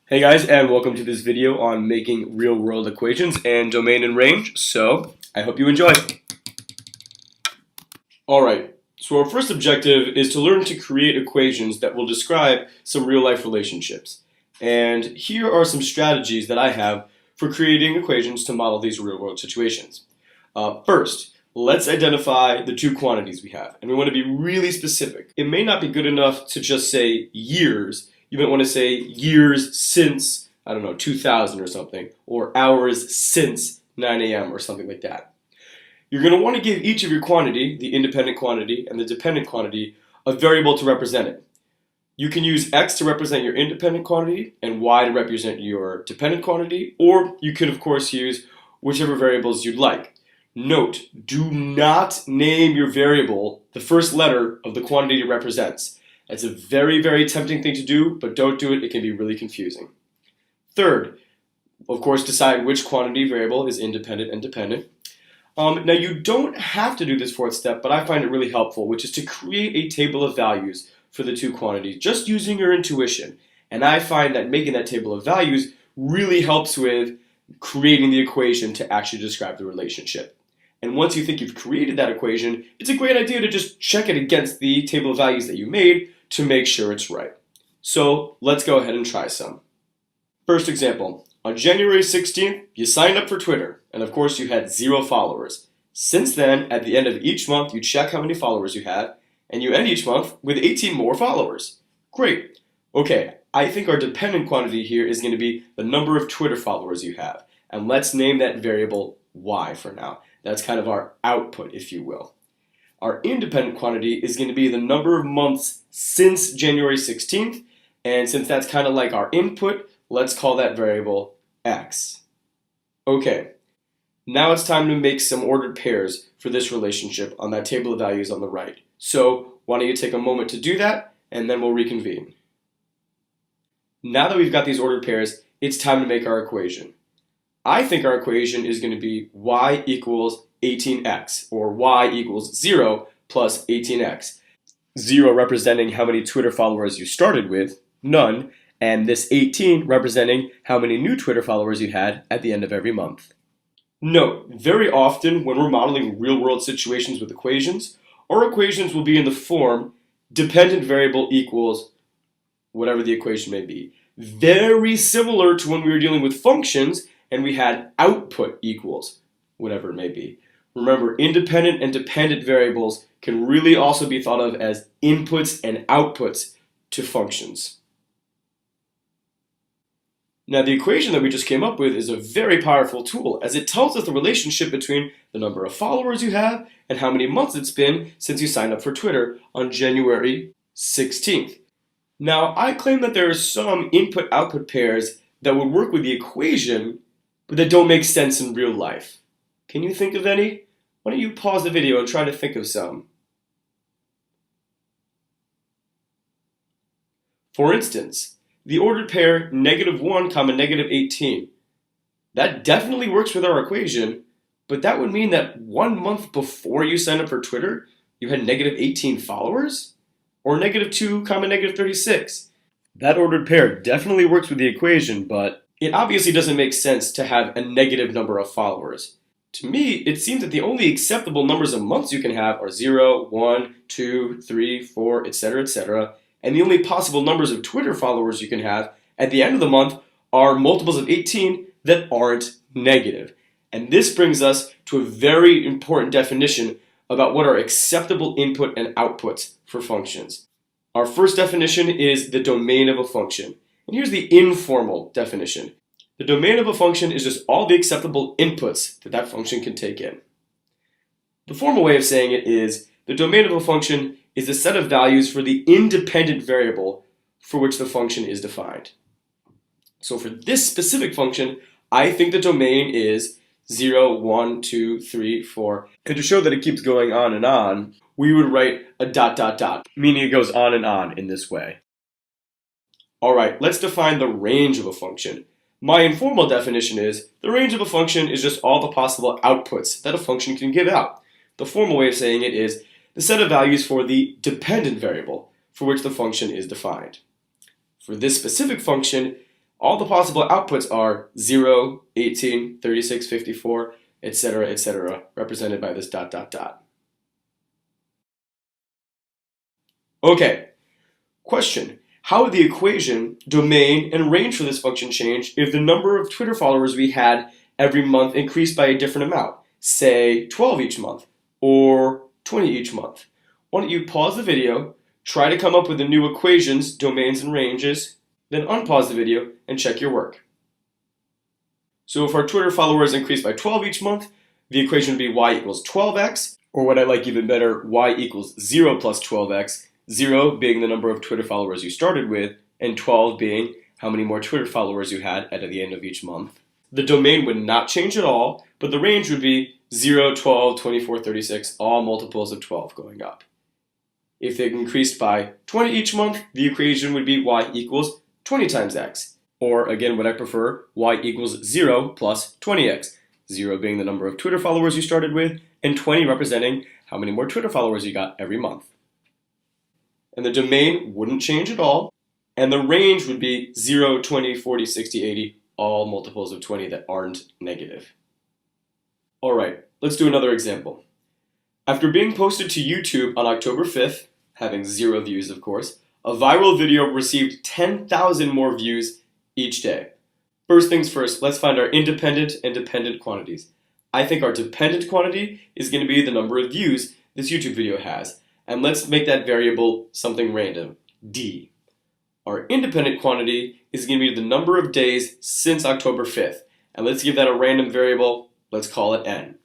Hey guys, and welcome to this video on making real-world equations and domain and range. So, I hope you enjoy. Alright, so our first objective is to learn to create equations that will describe some real-life relationships. And here are some strategies that I have for creating equations to model these real-world situations. First, let's identify the two quantities we have, and we want to be really specific. It may not be good enough to just say years. You might want to say years since, 2000 or something, or hours since 9 a.m. or something like that. You're going to want to give each of your quantity, the independent quantity and the dependent quantity, a variable to represent it. You can use x to represent your independent quantity and y to represent your dependent quantity, or you can of course use whichever variables you'd like. Note, do not name your variable the first letter of the quantity it represents. It's a very, very tempting thing to do, but don't do it. It can be really confusing. Third, of course, decide which quantity variable is independent and dependent. Now, you don't have to do this fourth step, but I find it really helpful, which is to create a table of values for the two quantities, just using your intuition. And I find that making that table of values really helps with creating the equation to actually describe the relationship. And once you think you've created that equation, it's a great idea to just check it against the table of values that you made to make sure it's right. So let's go ahead and try some. First example, on January 16th, you signed up for Twitter, and of course you had 0 followers. Since then, at the end of each month, you check how many followers you have, and you end each month with 18 more followers. Great. Okay, I think our dependent quantity here is going to be the number of Twitter followers you have, and let's name that variable y for now. That's kind of our output, if you will. Our independent quantity is going to be the number of months since January 16th, and since that's kind of like our input, let's call that variable x. Okay, now it's time to make some ordered pairs for this relationship on that table of values on the right. So why don't you take a moment to do that, and then we'll reconvene. Now that we've got these ordered pairs, it's time to make our equation. I think our equation is going to be y equals 18x, or y equals 0 plus 18x. 0 representing how many Twitter followers you started with, none, and this 18 representing how many new Twitter followers you had at the end of every month. Note, very often when we're modeling real-world situations with equations, our equations will be in the form dependent variable equals whatever the equation may be. Very similar to when we were dealing with functions and we had output equals whatever it may be. Remember, independent and dependent variables can really also be thought of as inputs and outputs to functions. Now, the equation that we just came up with is a very powerful tool, as it tells us the relationship between the number of followers you have and how many months it's been since you signed up for Twitter on January 16th. Now, I claim that there are some input-output pairs that would work with the equation, but that don't make sense in real life. Can you think of any? Why don't you pause the video and try to think of some? For instance, the ordered pair -1, -18. That definitely works with our equation, but that would mean that 1 month before you signed up for Twitter, you had -18 followers? Or -2, -36. That ordered pair definitely works with the equation, but it obviously doesn't make sense to have a negative number of followers. To me, it seems that the only acceptable numbers of months you can have are 0, 1, 2, 3, 4, etc., etc., and the only possible numbers of Twitter followers you can have at the end of the month are multiples of 18 that aren't negative. And this brings us to a very important definition about what are acceptable input and outputs for functions. Our first definition is the domain of a function. And here's the informal definition. The domain of a function is just all the acceptable inputs that that function can take in. The formal way of saying it is the domain of a function is a set of values for the independent variable for which the function is defined. So for this specific function, I think the domain is 0, 1, 2, 3, 4. And to show that it keeps going on, we would write a ... meaning it goes on in this way. Alright, let's define the range of a function. My informal definition is the range of a function is just all the possible outputs that a function can give out. The formal way of saying it is the set of values for the dependent variable for which the function is defined. For this specific function, All the possible outputs are 0, 18, 36, 54, etc., represented by this dot, dot, dot. Okay, question. How would the equation, domain, and range for this function change if the number of Twitter followers we had every month increased by a different amount, say 12 each month, or 20 each month? Why don't you pause the video, try to come up with the new equations, domains, and ranges, then unpause the video and check your work. So if our Twitter followers increase by 12 each month, the equation would be y equals 12x, or what I like even better, y equals 0 plus 12x, 0 being the number of Twitter followers you started with, and 12 being how many more Twitter followers you had at the end of each month. The domain would not change at all, but the range would be 0, 12, 24, 36, all multiples of 12 going up. If it increased by 20 each month, the equation would be y equals 20 times x. Or, again, what I prefer, y equals 0 plus 20x. 0 being the number of Twitter followers you started with, and 20 representing how many more Twitter followers you got every month. And the domain wouldn't change at all, and the range would be 0, 20, 40, 60, 80, all multiples of 20 that aren't negative. Alright, let's do another example. After being posted to YouTube on October 5th, having 0 views of course, a viral video received 10,000 more views each day. First things first, let's find our independent and dependent quantities. I think our dependent quantity is going to be the number of views this YouTube video has. And let's make that variable something random, D. Our independent quantity is going to be the number of days since October 5th. And let's give that a random variable, let's call it N.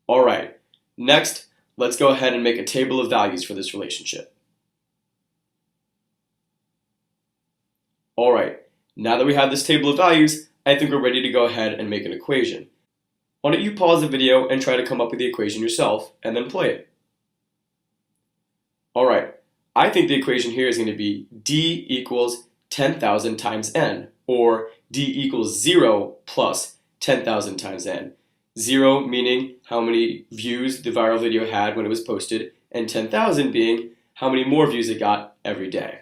Alright, next, let's go ahead and make a table of values for this relationship. Alright, now that we have this table of values, I think we're ready to go ahead and make an equation. Why don't you pause the video and try to come up with the equation yourself, and then play it. Alright, I think the equation here is going to be D equals 10,000 times N, or D equals 0 plus 10,000 times N. 0 meaning how many views the viral video had when it was posted, and 10,000 being how many more views it got every day.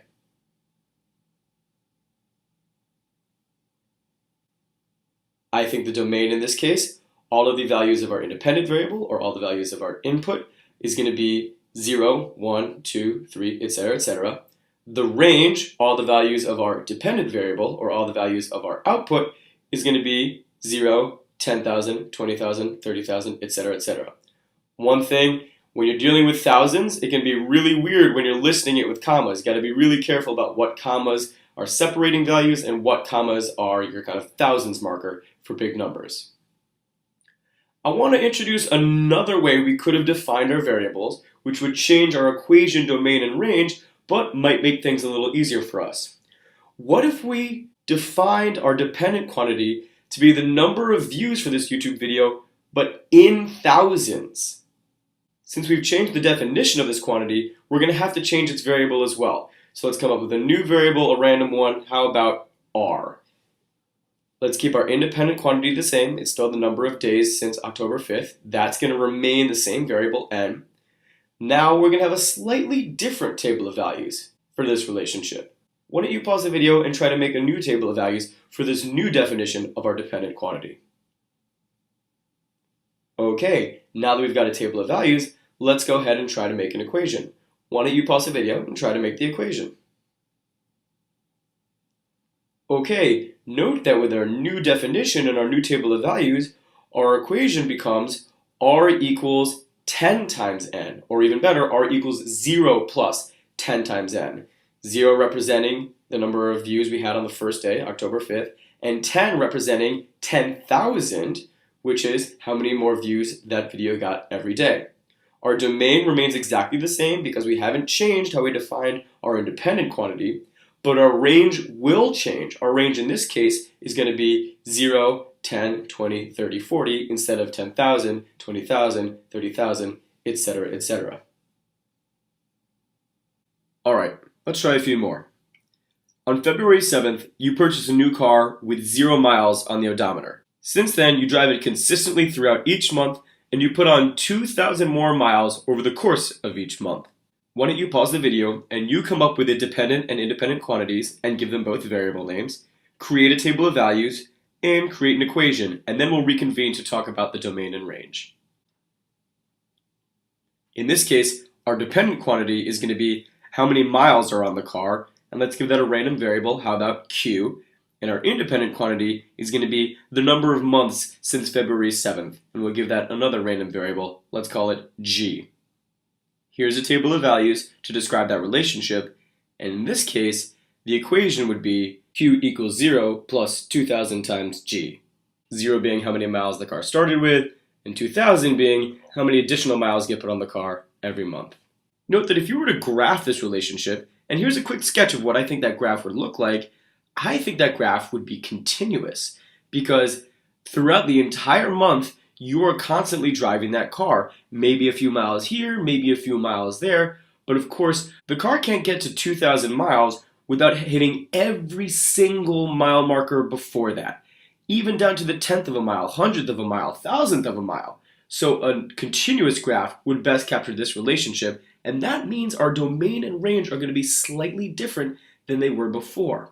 I think the domain in this case, all of the values of our independent variable, or all the values of our input, is going to be 0, 1, 2, 3, etc. The range, all the values of our dependent variable, or all the values of our output, is going to be 0, 10,000, 20,000, 30,000, etc. One thing, when you're dealing with thousands, it can be really weird when you're listing it with commas. You've got to be really careful about what commas are separating values and what commas are your kind of thousands marker for big numbers. I want to introduce another way we could have defined our variables, which would change our equation, domain, and range, but might make things a little easier for us. What if we defined our dependent quantity to be the number of views for this YouTube video, but in thousands? Since we've changed the definition of this quantity, we're going to have to change its variable as well. So let's come up with a new variable, a random one. How about R? Let's keep our independent quantity the same. It's still the number of days since October 5th. That's going to remain the same variable, N. Now we're going to have a slightly different table of values for this relationship. Why don't you pause the video and try to make a new table of values for this new definition of our dependent quantity. Okay, now that we've got a table of values, let's go ahead and try to make an equation. Why don't you pause the video and try to make the equation. Okay, note that with our new definition and our new table of values, our equation becomes R equals 10 times N, or even better, R equals 0 plus 10 times N. 0 representing the number of views we had on the first day, October 5th, and 10 representing 10,000, which is how many more views that video got every day. Our domain remains exactly the same because we haven't changed how we define our independent quantity, but our range will change. Our range in this case is going to be 0, 10, 20, 30, 40 instead of 10,000, 20,000, 30,000, etc. Alright, let's try a few more. On February 7th, you purchased a new car with 0 miles on the odometer. Since then, you drive it consistently throughout each month, and you put on 2,000 more miles over the course of each month. Why don't you pause the video and you come up with the dependent and independent quantities and give them both variable names. create a table of values, and create an equation, and then we'll reconvene to talk about the domain and range. In this case, our dependent quantity is going to be how many miles are on the car, and let's give that a random variable. How about Q? And our independent quantity is going to be the number of months since February 7th, and we'll give that another random variable. Let's call it G. Here's a table of values to describe that relationship, and in this case, the equation would be Q equals 0 plus 2,000 times G. 0 being how many miles the car started with, and 2,000 being how many additional miles get put on the car every month. Note that if you were to graph this relationship, and here's a quick sketch of what I think that graph would look like, I think that graph would be continuous because throughout the entire month, you are constantly driving that car. Maybe a few miles here, maybe a few miles there, but of course, the car can't get to 2,000 miles without hitting every single mile marker before that, even down to the 10th of a mile, 100th of a mile, 1,000th of a mile. So a continuous graph would best capture this relationship, and that means our domain and range are going to be slightly different than they were before.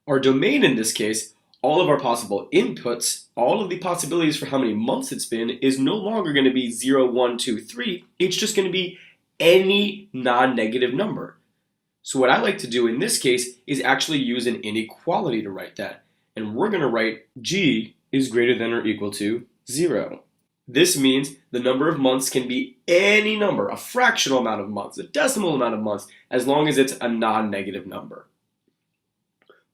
Our domain in this case, all of our possible inputs, all of the possibilities for how many months it's been is no longer going to be 0, 1, 2, 3. It's just going to be any non-negative number. So what I like to do in this case is actually use an inequality to write that. And we're going to write G is greater than or equal to 0. This means the number of months can be any number, a fractional amount of months, a decimal amount of months, as long as it's a non-negative number.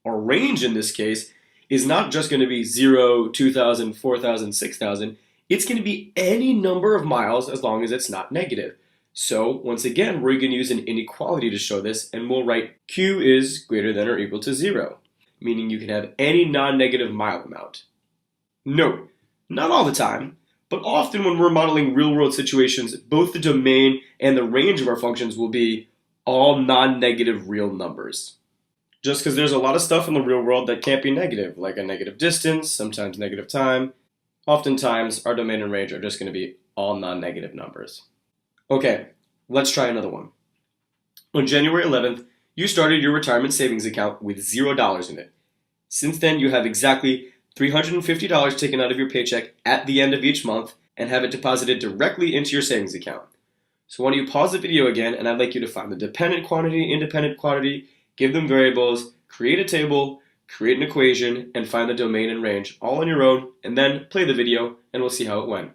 Our range in this case is not just going to be 0, 2,000, 4,000, 6,000. It's going to be any number of miles as long as it's not negative. So once again, we're going to use an inequality to show this, and we'll write Q is greater than or equal to 0, meaning you can have any non-negative mile amount. Note, not all the time, but often when we're modeling real-world situations, both the domain and the range of our functions will be all non-negative real numbers. Just because there's a lot of stuff in the real world that can't be negative, like a negative distance, sometimes negative time. Oftentimes, our domain and range are just going to be all non-negative numbers. Okay, let's try another one. On January 11th, you started your retirement savings account with $0 in it. Since then, you have exactly $350 taken out of your paycheck at the end of each month and have it deposited directly into your savings account. So why don't you pause the video again, and I'd like you to find the dependent quantity, independent quantity, give them variables, create a table, create an equation, and find the domain and range all on your own, and then play the video, and we'll see how it went.